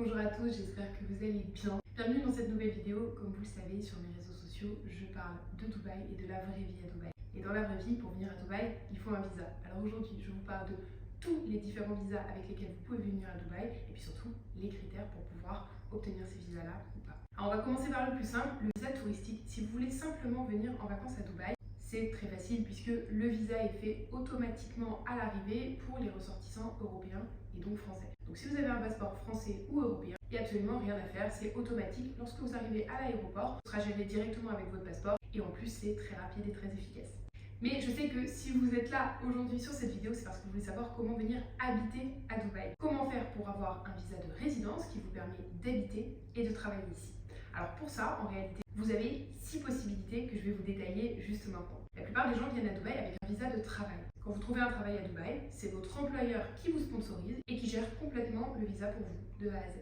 Bonjour à tous, j'espère que vous allez bien. Bienvenue dans cette nouvelle vidéo. Comme vous le savez, sur mes réseaux sociaux, je parle de Dubaï et de la vraie vie à Dubaï. Et dans la vraie vie, pour venir à Dubaï, il faut un visa. Alors aujourd'hui, je vous parle de tous les différents visas avec lesquels vous pouvez venir à Dubaï et puis surtout les critères pour pouvoir obtenir ces visas-là ou pas. Alors on va commencer par le plus simple, le visa touristique. Si vous voulez simplement venir en vacances à Dubaï, c'est très facile puisque le visa est fait automatiquement à l'arrivée pour les ressortissants européens et donc français. Donc si vous avez un passeport français ou européen, il n'y a absolument rien à faire, c'est automatique. Lorsque vous arrivez à l'aéroport, ce sera géré directement avec votre passeport et en plus c'est très rapide et très efficace. Mais je sais que si vous êtes là aujourd'hui sur cette vidéo, c'est parce que vous voulez savoir comment venir habiter à Dubaï. Comment faire pour avoir un visa de résidence qui vous permet d'habiter et de travailler ici. Alors pour ça, en réalité, vous avez 6 possibilités que je vais vous détailler juste maintenant. La plupart des gens viennent à Dubaï avec un visa de travail. Quand vous trouvez un travail à Dubaï, c'est votre employeur qui vous sponsorise et qui gère complètement le visa pour vous, de A à Z.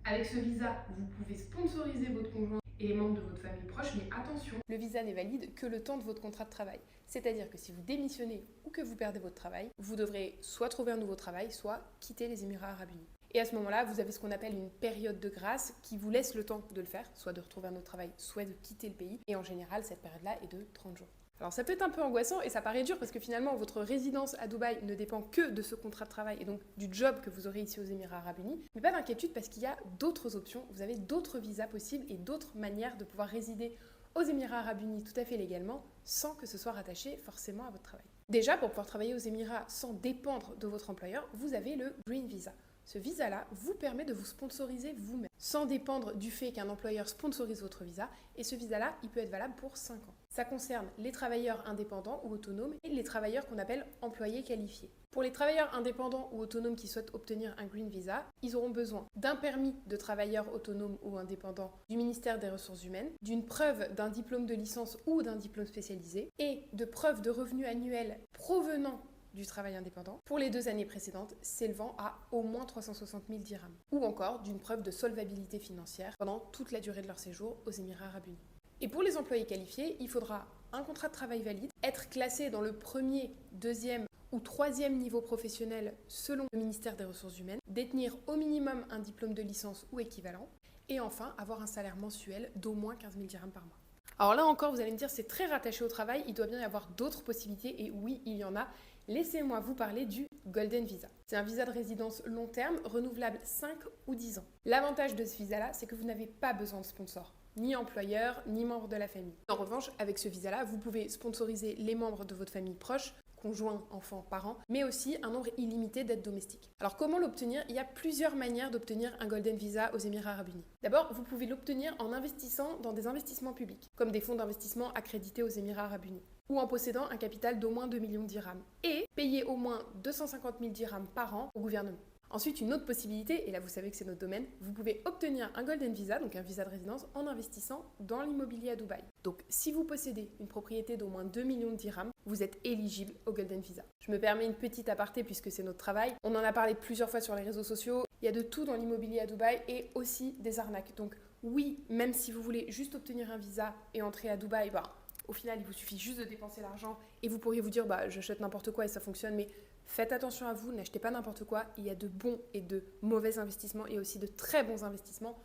Avec ce visa, vous pouvez sponsoriser votre conjoint et les membres de votre famille proche, mais attention, le visa n'est valide que le temps de votre contrat de travail. C'est-à-dire que si vous démissionnez ou que vous perdez votre travail, vous devrez soit trouver un nouveau travail, soit quitter les Émirats Arabes Unis. Et à ce moment-là, vous avez ce qu'on appelle une période de grâce qui vous laisse le temps de le faire, soit de retrouver un autre travail, soit de quitter le pays. Et en général, cette période-là est de 30 jours. Alors ça peut être un peu angoissant et ça paraît dur parce que finalement votre résidence à Dubaï ne dépend que de ce contrat de travail et donc du job que vous aurez ici aux Émirats Arabes Unis. Mais pas d'inquiétude parce qu'il y a d'autres options, vous avez d'autres visas possibles et d'autres manières de pouvoir résider aux Émirats Arabes Unis tout à fait légalement sans que ce soit rattaché forcément à votre travail. Déjà, pour pouvoir travailler aux Émirats sans dépendre de votre employeur, vous avez le Green Visa. Ce visa-là vous permet de vous sponsoriser vous-même, sans dépendre du fait qu'un employeur sponsorise votre visa. Et ce visa-là, il peut être valable pour 5 ans. Ça concerne les travailleurs indépendants ou autonomes et les travailleurs qu'on appelle employés qualifiés. Pour les travailleurs indépendants ou autonomes qui souhaitent obtenir un Green Visa, ils auront besoin d'un permis de travailleur autonome ou indépendant du ministère des Ressources humaines, d'une preuve d'un diplôme de licence ou d'un diplôme spécialisé et de preuves de revenus annuels provenant du travail indépendant pour les 2 années précédentes s'élevant à au moins 360 000 dirhams ou encore d'une preuve de solvabilité financière pendant toute la durée de leur séjour aux Émirats Arabes Unis. Et pour les employés qualifiés, il faudra un contrat de travail valide, être classé dans le premier, deuxième ou troisième niveau professionnel selon le ministère des Ressources humaines, détenir au minimum un diplôme de licence ou équivalent et enfin avoir un salaire mensuel d'au moins 15 000 dirhams par mois. Alors là encore, vous allez me dire, c'est très rattaché au travail, il doit bien y avoir d'autres possibilités et oui, il y en a. Laissez-moi vous parler du Golden Visa. C'est un visa de résidence long terme, renouvelable 5 ou 10 ans. L'avantage de ce visa-là, c'est que vous n'avez pas besoin de sponsor, ni employeur, ni membre de la famille. En revanche, avec ce visa-là, vous pouvez sponsoriser les membres de votre famille proche, conjoints, enfants, parents, mais aussi un nombre illimité d'aides domestiques. Alors comment l'obtenir? Il y a plusieurs manières d'obtenir un Golden Visa aux Émirats Arabes Unis. D'abord, vous pouvez l'obtenir en investissant dans des investissements publics, comme des fonds d'investissement accrédités aux Émirats Arabes Unis, ou en possédant un capital d'au moins 2 millions de dirhams, et payer au moins 250 000 dirhams par an au gouvernement. Ensuite, une autre possibilité, et là vous savez que c'est notre domaine, vous pouvez obtenir un Golden Visa, donc un visa de résidence, en investissant dans l'immobilier à Dubaï. Donc si vous possédez une propriété d'au moins 2 millions de dirhams, vous êtes éligible au Golden Visa. Je me permets une petite aparté puisque c'est notre travail. On en a parlé plusieurs fois sur les réseaux sociaux. Il y a de tout dans l'immobilier à Dubaï et aussi des arnaques. Donc oui, même si vous voulez juste obtenir un visa et entrer à Dubaï, au final, il vous suffit juste de dépenser l'argent et vous pourriez vous dire j'achète n'importe quoi et ça fonctionne, mais faites attention à vous, n'achetez pas n'importe quoi. Il y a de bons et de mauvais investissements et aussi de très bons investissements.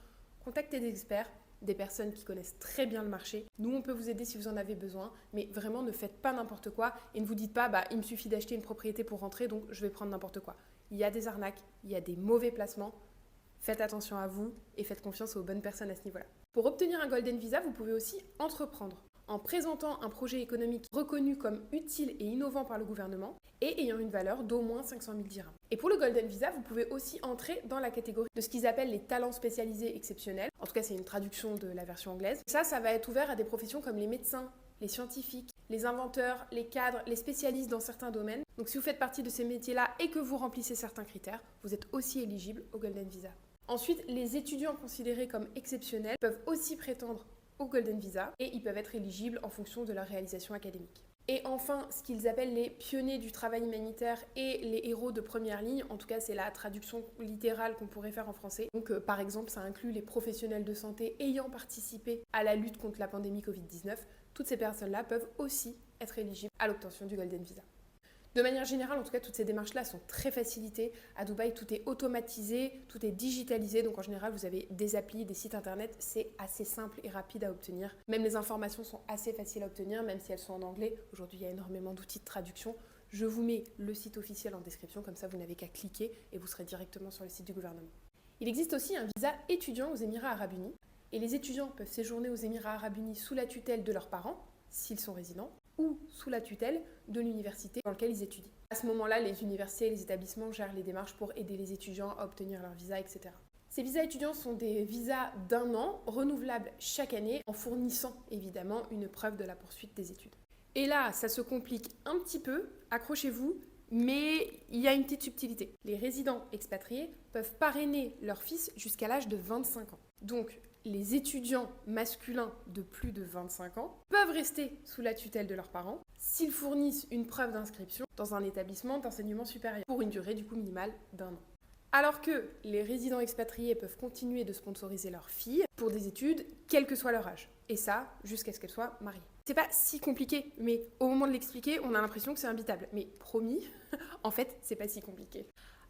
Contactez des experts, des personnes qui connaissent très bien le marché. Nous, on peut vous aider si vous en avez besoin, mais vraiment ne faites pas n'importe quoi et ne vous dites pas il me suffit d'acheter une propriété pour rentrer, donc je vais prendre n'importe quoi. Il y a des arnaques, il y a des mauvais placements. Faites attention à vous et faites confiance aux bonnes personnes à ce niveau-là. Pour obtenir un Golden Visa, vous pouvez aussi entreprendre en présentant un projet économique reconnu comme utile et innovant par le gouvernement et ayant une valeur d'au moins 500 000 dirhams. Et pour le Golden Visa, vous pouvez aussi entrer dans la catégorie de ce qu'ils appellent les talents spécialisés exceptionnels. En tout cas, c'est une traduction de la version anglaise. Ça va être ouvert à des professions comme les médecins, les scientifiques, les inventeurs, les cadres, les spécialistes dans certains domaines. Donc si vous faites partie de ces métiers-là et que vous remplissez certains critères, vous êtes aussi éligible au Golden Visa. Ensuite, les étudiants considérés comme exceptionnels peuvent aussi prétendre au Golden Visa et ils peuvent être éligibles en fonction de leur réalisation académique. Et enfin, ce qu'ils appellent les pionniers du travail humanitaire et les héros de première ligne, en tout cas c'est la traduction littérale qu'on pourrait faire en français. Donc par exemple, ça inclut les professionnels de santé ayant participé à la lutte contre la pandémie Covid-19. Toutes ces personnes-là peuvent aussi être éligibles à l'obtention du Golden Visa. De manière générale, en tout cas, toutes ces démarches-là sont très facilitées. À Dubaï, tout est automatisé, tout est digitalisé. Donc en général, vous avez des applis, des sites internet. C'est assez simple et rapide à obtenir. Même les informations sont assez faciles à obtenir, même si elles sont en anglais. Aujourd'hui, il y a énormément d'outils de traduction. Je vous mets le site officiel en description, comme ça vous n'avez qu'à cliquer et vous serez directement sur le site du gouvernement. Il existe aussi un visa étudiant aux Émirats Arabes Unis. Et les étudiants peuvent séjourner aux Émirats Arabes Unis sous la tutelle de leurs parents, s'ils sont résidents, ou sous la tutelle de l'université dans laquelle ils étudient. À ce moment-là, les universités et les établissements gèrent les démarches pour aider les étudiants à obtenir leur visa, etc. Ces visas étudiants sont des visas d'1 an, renouvelables chaque année, en fournissant évidemment une preuve de la poursuite des études. Et là, ça se complique un petit peu, accrochez-vous, mais il y a une petite subtilité. Les résidents expatriés peuvent parrainer leur fils jusqu'à l'âge de 25 ans. Donc, les étudiants masculins de plus de 25 ans peuvent rester sous la tutelle de leurs parents s'ils fournissent une preuve d'inscription dans un établissement d'enseignement supérieur pour une durée du coup minimale d'1 an. Alors que les résidents expatriés peuvent continuer de sponsoriser leurs filles pour des études, quel que soit leur âge. Et ça, jusqu'à ce qu'elles soient mariées. C'est pas si compliqué, mais au moment de l'expliquer, on a l'impression que c'est imbitable. Mais promis, en fait, c'est pas si compliqué.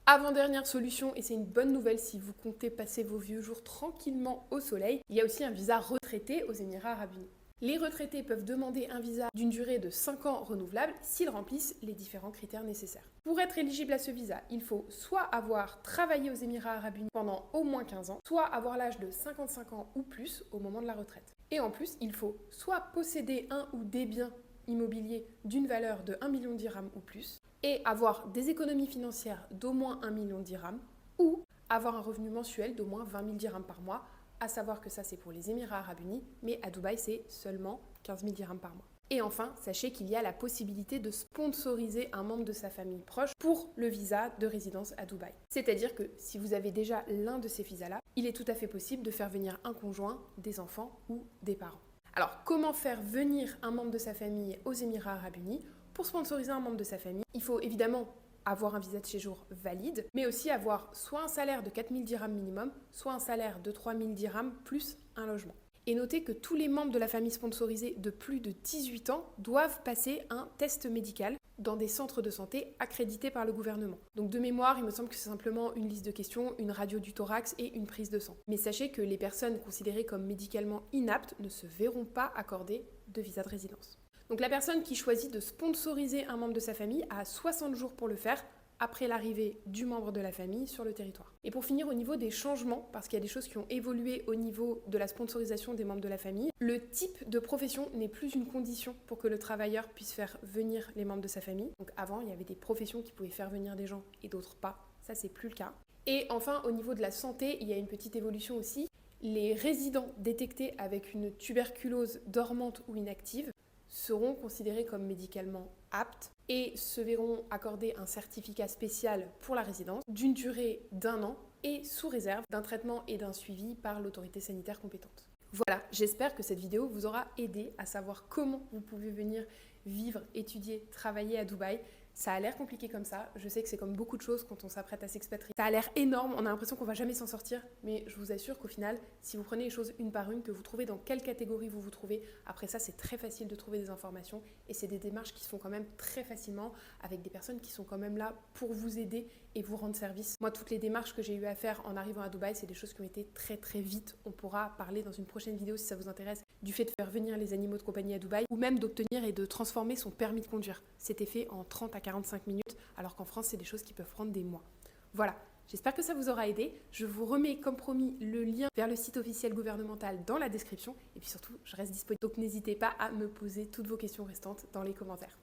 Avant-dernière solution, et c'est une bonne nouvelle si vous comptez passer vos vieux jours tranquillement au soleil, il y a aussi un visa retraité aux Émirats Arabes Unis. Les retraités peuvent demander un visa d'une durée de 5 ans renouvelable s'ils remplissent les différents critères nécessaires. Pour être éligible à ce visa, il faut soit avoir travaillé aux Émirats Arabes Unis pendant au moins 15 ans, soit avoir l'âge de 55 ans ou plus au moment de la retraite. Et en plus, il faut soit posséder un ou des biens immobiliers d'une valeur de 1 million de dirhams ou plus, et avoir des économies financières d'au moins 1 million de dirhams, ou avoir un revenu mensuel d'au moins 20 000 dirhams par mois, à savoir que ça c'est pour les Émirats Arabes Unis, mais à Dubaï c'est seulement 15 000 dirhams par mois. Et enfin, sachez qu'il y a la possibilité de sponsoriser un membre de sa famille proche pour le visa de résidence à Dubaï. C'est-à-dire que si vous avez déjà l'un de ces visas-là, il est tout à fait possible de faire venir un conjoint, des enfants ou des parents. Alors, comment faire venir un membre de sa famille aux Émirats Arabes Unis ? Pour sponsoriser un membre de sa famille, il faut évidemment avoir un visa de séjour valide, mais aussi avoir soit un salaire de 4 000 dirhams minimum, soit un salaire de 3 000 dirhams plus un logement. Et notez que tous les membres de la famille sponsorisée de plus de 18 ans doivent passer un test médical dans des centres de santé accrédités par le gouvernement. Donc de mémoire, il me semble que c'est simplement une liste de questions, une radio du thorax et une prise de sang. Mais sachez que les personnes considérées comme médicalement inaptes ne se verront pas accorder de visa de résidence. Donc la personne qui choisit de sponsoriser un membre de sa famille a 60 jours pour le faire après l'arrivée du membre de la famille sur le territoire. Et pour finir, au niveau des changements, parce qu'il y a des choses qui ont évolué au niveau de la sponsorisation des membres de la famille, le type de profession n'est plus une condition pour que le travailleur puisse faire venir les membres de sa famille. Donc avant, il y avait des professions qui pouvaient faire venir des gens et d'autres pas. Ça, c'est plus le cas. Et enfin, au niveau de la santé, il y a une petite évolution aussi. Les résidents détectés avec une tuberculose dormante ou inactive seront considérés comme médicalement aptes et se verront accorder un certificat spécial pour la résidence d'une durée d'1 an et sous réserve d'un traitement et d'un suivi par l'autorité sanitaire compétente. Voilà, j'espère que cette vidéo vous aura aidé à savoir comment vous pouvez venir vivre, étudier, travailler à Dubaï. Ça a l'air compliqué comme ça, je sais que c'est comme beaucoup de choses quand on s'apprête à s'expatrier. Ça a l'air énorme, on a l'impression qu'on va jamais s'en sortir, mais je vous assure qu'au final, si vous prenez les choses une par une, que vous trouvez dans quelle catégorie vous vous trouvez, après ça c'est très facile de trouver des informations et c'est des démarches qui se font quand même très facilement avec des personnes qui sont quand même là pour vous aider et vous rendre service. Moi, toutes les démarches que j'ai eu à faire en arrivant à Dubaï, c'est des choses qui ont été très très vite. On pourra parler dans une prochaine vidéo si ça vous intéresse du fait de faire venir les animaux de compagnie à Dubaï ou même d'obtenir et de transformer son permis de conduire. C'était fait en 30 à 45 minutes alors qu'en France, c'est des choses qui peuvent prendre des mois. Voilà, j'espère que ça vous aura aidé. Je vous remets comme promis le lien vers le site officiel gouvernemental dans la description et puis surtout, je reste disponible. Donc n'hésitez pas à me poser toutes vos questions restantes dans les commentaires.